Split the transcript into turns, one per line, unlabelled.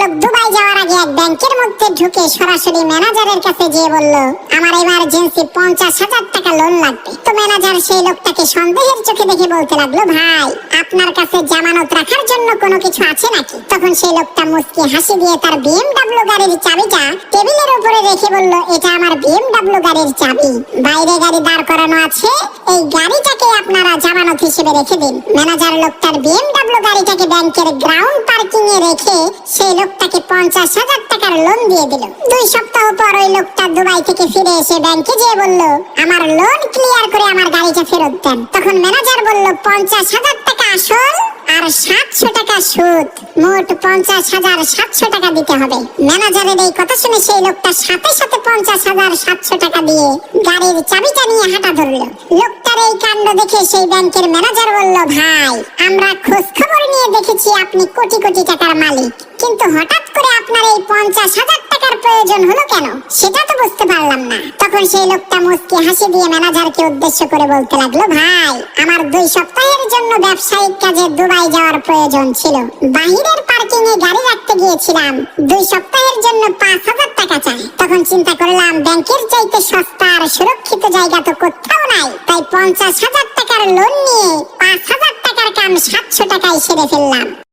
লোক দুবাই যাওয়ার আগে এক ব্যাংকের মধ্যে ঢুকে সরাসরি ম্যানেজারের কাছে গিয়ে বলল, আমার এমার্জেন্সি 50,000 টাকা লোন লাগবে। তো ম্যানেজার সেই লোকটাকে সন্দেহের চোখে দেখে বলতে লাগলো, ভাই আপনার কাছে জামানত রাখার জন্য কোনো কিছু আছে নাকি? তখন সেই লোকটা মুচকি হাসি দিয়ে তার বিএমডব্লিউ গাড়ির চাবিটা টেবিলের উপরে রেখে বলল, এটা আমার বিএমডব্লিউ গাড়ির চাবি, বাইরে গাড়ি দাঁড় করানো আছে, এই গাড়িটাকে আপনারা জামানত হিসেবে রেখে দিন। ম্যানেজার লোকটার বিএমডব্লিউ গাড়িটাকে ব্যাংকের গ্রাউন্ড পার্কিং এ রেখে সেই লোকটাকে 50,000 টাকার লোন দিয়ে দিল। 2 সপ্তাহ পর ওই লোকটা দুবাই থেকে ফিরে এসে ব্যাংকে যেয়ে বলল, আমার লোন ক্লিয়ার করে আমার গাড়িটা ফেরত দেন। তখন ম্যানেজার বলল, 50,000 টাকা আসল আর 700 টাকা সুদ, মোট 50,700 টাকা দিতে হবে। ম্যানেজারের এই কথা শুনে সেই লোকটা সাথে সাথে 50,700 টাকা দিয়ে গাড়ির চাবিটা নিয়ে হাঁটা ধরলো। লোকটার এই কাণ্ড দেখে সেই ব্যাংকের ম্যানেজার বলল, ভাই আমরা খোঁজ খবর নিয়ে দেখেছি আপনি কোটি কোটি টাকার মালিক, কিন্তু হঠাৎ করে আপনার এই 50,000 টাকার প্রয়োজন হলো কেন, সেটা তো বুঝতে পারলাম না। তখন সেই লোকটা মুচকি হাসি দিয়ে ম্যানেজারকে উদ্দেশ্য করে বলতে লাগলো, ভাই আমার 2 সপ্তাহের জন্য ব্যবসায়িক কাজে দুবাই যাওয়ার প্রয়োজন ছিল, বাহিরের পার্কিং এ গাড়ি রাখতে গিয়েছিলাম, 2 সপ্তাহের জন্য 5,000 টাকা চাই। তখন চিন্তা করলাম ব্যাংকের চাইতে সস্তা আর সুরক্ষিত জায়গা তো কোথাও নাই, তাই 50,000 টাকার লোন নিয়ে 5,000 টাকার কাম 700 টাকায় সেরে ফেললাম।